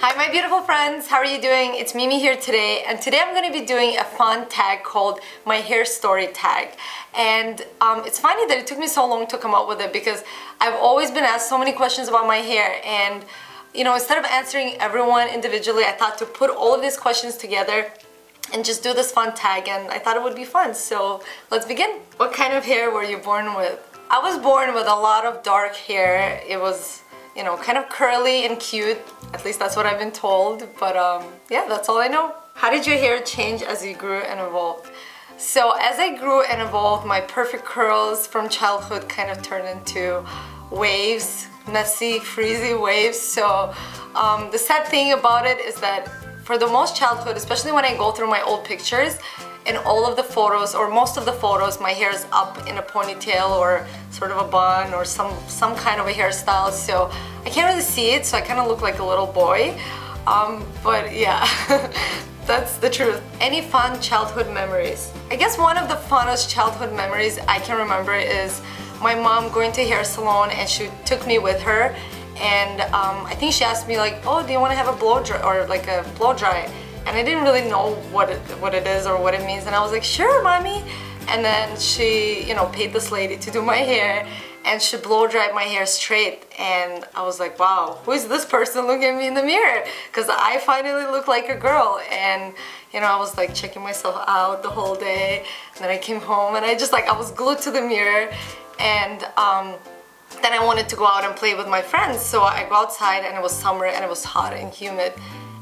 Hi my beautiful friends, how are you doing? It's Mimi here today, and today I'm going to be doing a fun tag called my hair story tag. And it's funny that it took me so long to come up with it because I've always been asked so many questions about my hair, and you know, instead of answering everyone individually, I thought to put all of these questions together and just do this fun tag, and I thought it would be fun. So let's begin. What kind of hair were you born with? I was born with a lot of dark hair. It was, you know, kind of curly and cute. At least that's what I've been told, but yeah, that's all I know. How did your hair change as you grew and evolved? So as I grew and evolved, my perfect curls from childhood kind of turned into waves, messy, frizzy waves. So the sad thing about it is that for the most childhood, especially when I go through my old pictures, in all of the photos, or most of the photos, my hair is up in a ponytail or sort of a bun or some kind of a hairstyle, so I can't really see it, so I kind of look like a little boy. But yeah, that's the truth. Any fun childhood memories? I guess one of the funnest childhood memories I can remember is my mom going to a hair salon, and she took me with her, and I think she asked me like, oh, do you want to have a blow dry or like a blow dry? And I didn't really know what it is or what it means, and I was like, sure, mommy. And then she, you know, paid this lady to do my hair, and she blow dried my hair straight, and I was like, wow, who is this person looking at me in the mirror? Because I finally look like a girl. And you know, I was like checking myself out the whole day, and then I came home and I was glued to the mirror, and then I wanted to go out and play with my friends, so I go outside, and it was summer and it was hot and humid.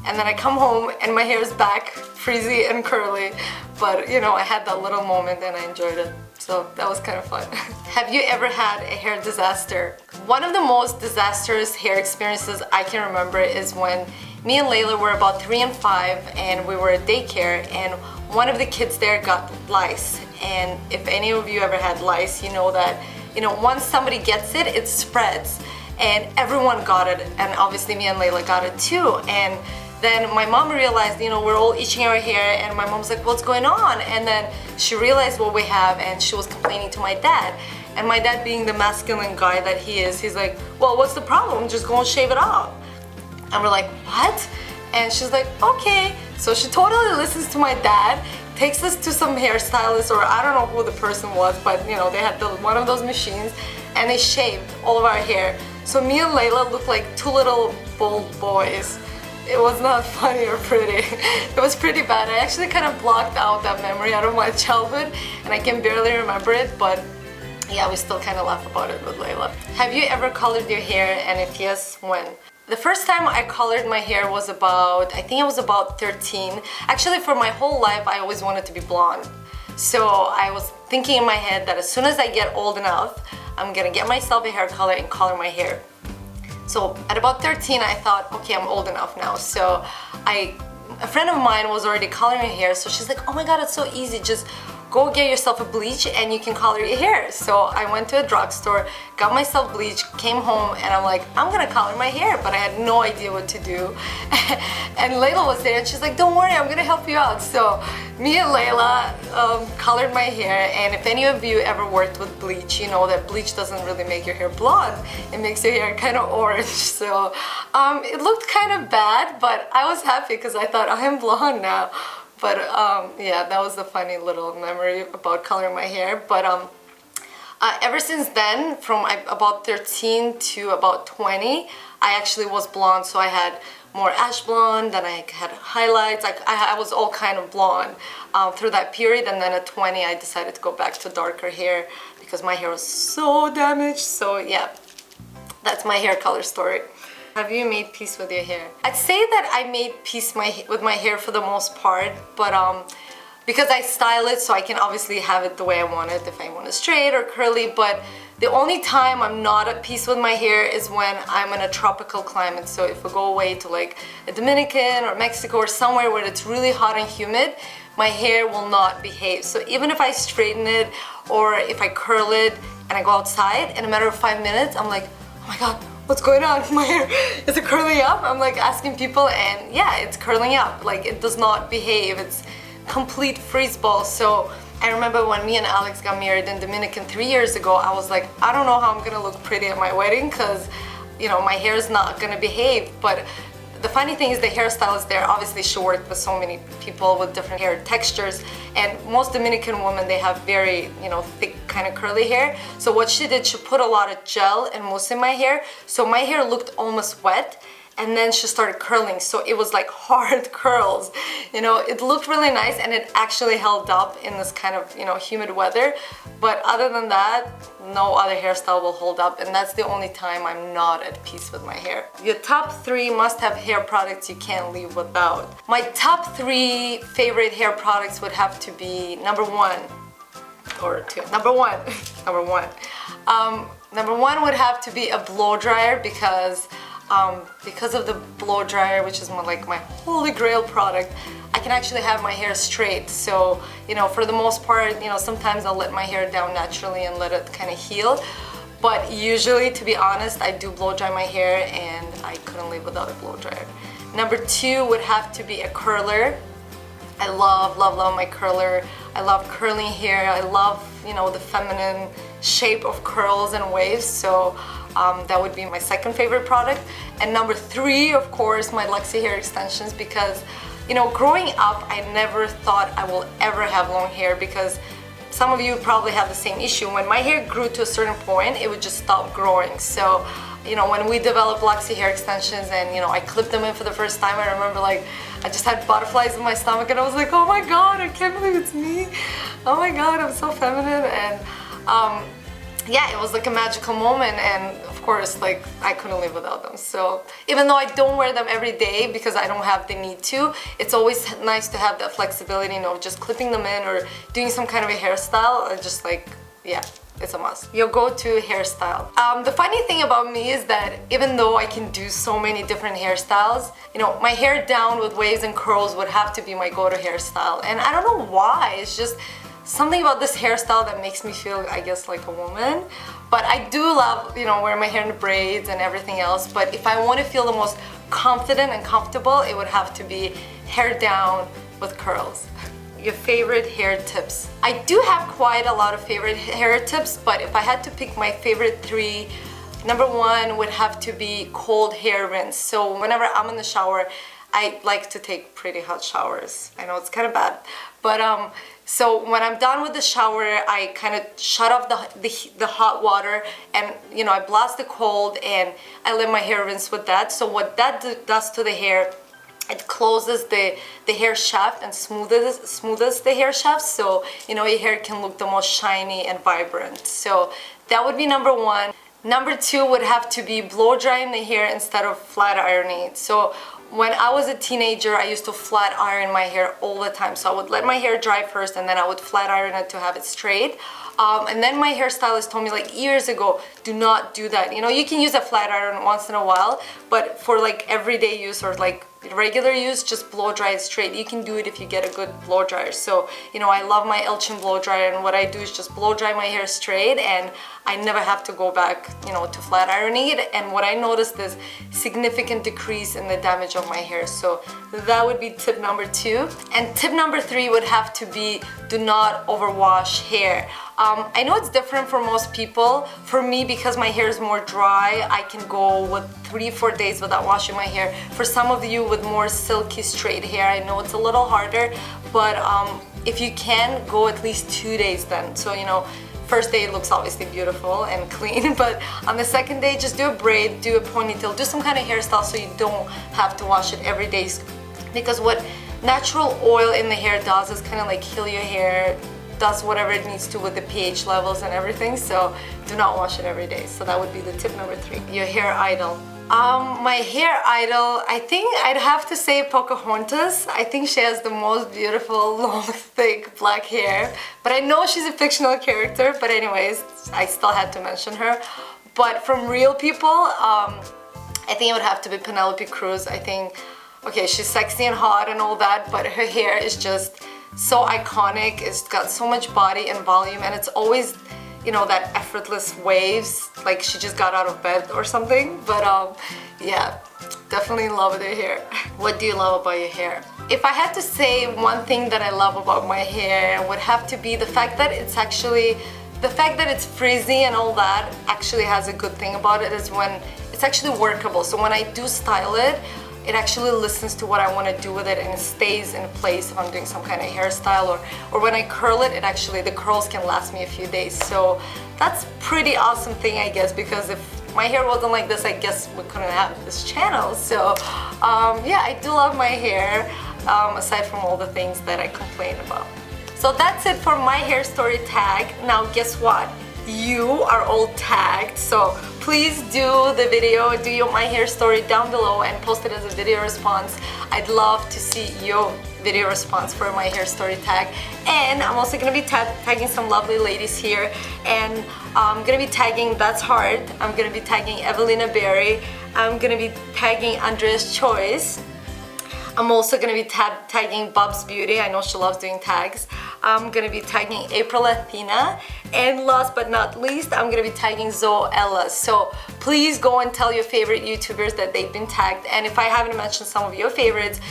And then I come home and my hair is back, frizzy and curly. But you know, I had that little moment and I enjoyed it. So that was kind of fun. Have you ever had a hair disaster? One of the most disastrous hair experiences I can remember is when me and Layla were about 3 and 5, and we were at daycare, and one of the kids there got lice. And if any of you ever had lice, you know that, you know, once somebody gets it, it spreads. And everyone got it, and obviously me and Layla got it too. And then my mom realized, you know, we're all itching our hair, and my mom's like, what's going on? And then she realized what we have, and she was complaining to my dad. And my dad, being the masculine guy that he is, he's like, well, what's the problem? Just go and shave it off. And we're like, what? And she's like, okay. So she totally listens to my dad, takes us to some hairstylist, or I don't know who the person was, but you know, they had one of those machines, and they shaved all of our hair. So me and Layla looked like two little bald boys. It was not funny or pretty. It was pretty bad. I actually kind of blocked out that memory out of my childhood, and I can barely remember it, but yeah, we still kind of laugh about it with Layla. Have you ever colored your hair, and if yes, when? The first time I colored my hair was about, I think it was about 13. Actually, for my whole life, I always wanted to be blonde. So I was thinking in my head that as soon as I get old enough, I'm gonna get myself a hair color and color my hair. So at about 13, I thought, okay, I'm old enough now. So a friend of mine was already coloring her hair, so she's like, oh my god, it's so easy, just go get yourself a bleach and you can color your hair. So I went to a drugstore, got myself bleach, came home, and I'm like, I'm gonna color my hair, but I had no idea what to do. And Layla was there, and she's like, don't worry, I'm gonna help you out. So me and Layla colored my hair, and if any of you ever worked with bleach, you know that bleach doesn't really make your hair blonde. It makes your hair kind of orange. So it looked kind of bad, but I was happy because I thought, I am blonde now. But yeah, that was a funny little memory about coloring my hair. But ever since then, from about 13 to about 20, I actually was blonde. So I had more ash blonde, then I had highlights. I was all kind of blonde through that period. And then at 20, I decided to go back to darker hair because my hair was so damaged. So yeah, that's my hair color story. Have you made peace with your hair? I'd say that I made peace with my hair for the most part, but because I style it, so I can obviously have it the way I want it, if I want it straight or curly. But the only time I'm not at peace with my hair is when I'm in a tropical climate. So if I go away to like a Dominican or Mexico or somewhere where it's really hot and humid, my hair will not behave. So even if I straighten it or if I curl it and I go outside, in a matter of 5 minutes, I'm like, oh my god, what's going on? My hair, is it curling up? I'm like asking people, and yeah, it's curling up. Like, it does not behave. It's complete freeze ball. So I remember when me and Alex got married in Dominican 3 years ago, I was like, I don't know how I'm gonna look pretty at my wedding because, you know, my hair is not gonna behave. But the funny thing is the hairstyle is there. Obviously she worked with so many people with different hair textures, and most Dominican women, they have very, you know, thick kind of curly hair. So what she did, she put a lot of gel and mousse in my hair, so my hair looked almost wet, and then she started curling, so it was like hard curls. You know, it looked really nice, and it actually held up in this kind of, you know, humid weather. But other than that, no other hairstyle will hold up, and that's the only time I'm not at peace with my hair. Your top 3 must-have hair products you can't live without. My top 3 favorite hair products would have to be number 1 or 2. Number 1. Number 1 would have to be a blow dryer, because of the blow dryer, which is like my holy grail product, I can actually have my hair straight. So, you know, for the most part, you know, sometimes I'll let my hair down naturally and let it kind of heal. But usually, to be honest, I do blow dry my hair, and I couldn't live without a blow dryer. Number 2 would have to be a curler. I love my curler. I love curling hair. I love, you know, the feminine shape of curls and waves. So that would be my second favorite product. And number 3, of course, my Luxy hair extensions, because, you know, growing up, I never thought I will ever have long hair, because some of you probably have the same issue. When my hair grew to a certain point, it would just stop growing. So, you know, when we developed Luxy hair extensions and, you know, I clipped them in for the first time, I remember like I just had butterflies in my stomach, and I was like, oh my god, I can't believe it's me. Oh my god, I'm so feminine. And yeah, it was like a magical moment, and of course, like, I couldn't live without them. So even though I don't wear them every day because I don't have the need to, it's always nice to have that flexibility, you know, just clipping them in or doing some kind of a hairstyle. Just like, yeah, it's a must. Your go-to hairstyle. The funny thing about me is that even though I can do so many different hairstyles, you know, my hair down with waves and curls would have to be my go-to hairstyle. And I don't know why, it's just something about this hairstyle that makes me feel, I guess, like a woman. But I do love, you know, wearing my hair in braids and everything else. But if I want to feel the most confident and comfortable, it would have to be hair down with curls. Your favorite hair tips. I do have quite a lot of favorite hair tips, but if I had to pick my favorite 3, number 1 would have to be cold hair rinse. So whenever I'm in the shower, I like to take pretty hot showers. I know it's kind of bad, but so when I'm done with the shower, I kind of shut off the hot water, and, you know, I blast the cold, and I let my hair rinse with that. So what that does to the hair, it closes the hair shaft and smooths the hair shaft, so, you know, your hair can look the most shiny and vibrant. So that would be number 1. Number 2 would have to be blow drying the hair instead of flat ironing. So when I was a teenager, I used to flat iron my hair all the time. So I would let my hair dry first, and then I would flat iron it to have it straight. And then my hairstylist told me, like, years ago, do not do that. You know, you can use a flat iron once in a while, but for like everyday use or like regular use, just blow dry it straight. You can do it if you get a good blow dryer. So, you know, I love my Elchin blow dryer, and what I do is just blow dry my hair straight, and I never have to go back, you know, to flat ironing it. And what I noticed is significant decrease in the damage of my hair. So that would be tip number 2. And tip number 3 would have to be, do not overwash hair. I know it's different for most people. For me, because my hair is more dry, I can go with 3-4 days without washing my hair. For some of you with more silky straight hair, I know it's a little harder, but if you can, go at least 2 days then. So, you know, first day it looks obviously beautiful and clean, but on the second day, just do a braid, do a ponytail, do some kind of hairstyle so you don't have to wash it every day. Because what natural oil in the hair does is kind of like heal your hair, does whatever it needs to with the pH levels and everything, so do not wash it every day. So that would be the tip number 3. Your hair idol. My hair idol, I think I'd have to say Pocahontas. I think she has the most beautiful, long, thick black hair. But I know she's a fictional character, but anyways, I still had to mention her. But from real people, I think it would have to be Penelope Cruz. I think, okay, she's sexy and hot and all that, but her hair is just so iconic. It's got so much body and volume, and it's always, you know, that effortless waves, like she just got out of bed or something. But yeah, definitely in love with her hair. What do you love about your hair? If I had to say one thing that I love about my hair, it would have to be the fact that it's actually, the fact that it's frizzy and all that actually has a good thing about it is when it's actually workable. So when I do style it, it actually listens to what I want to do with it, and it stays in place if I'm doing some kind of hairstyle, or when I curl it, actually the curls can last me a few days. So that's pretty awesome thing, I guess, because if my hair wasn't like this, I guess we couldn't have this channel. So yeah, I do love my hair, aside from all the things that I complain about. So that's it for my hair story tag. Now guess what? You are all tagged, so please do the video, do your my hair story down below and post it as a video response. I'd love to see your video response for my hair story tag. And I'm also gonna be tagging some lovely ladies here, and I'm gonna be tagging That's Hard, I'm gonna be tagging Evelina Berry, I'm gonna be tagging Andrea's Choice. I'm also going to be tagging Bob's Beauty. I know she loves doing tags. I'm going to be tagging April Athena. And last but not least, I'm going to be tagging Zoella. So please go and tell your favorite YouTubers that they've been tagged. And if I haven't mentioned some of your favorites,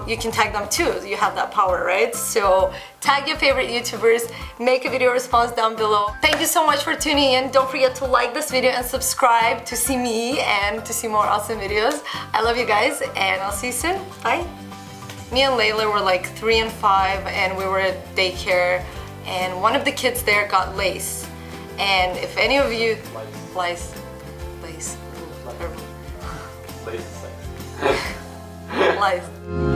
you can tag them too. You have that power, right? So tag your favorite YouTubers, make a video response down below. Thank you so much for tuning in. Don't forget to like this video and subscribe to see me and to see more awesome videos. I love you guys, and I'll see you soon. Bye. Me and Layla were like 3 and 5, and we were at daycare, and one of the kids there got lace. And if any of you... Lace. Lace. Lace. Lice.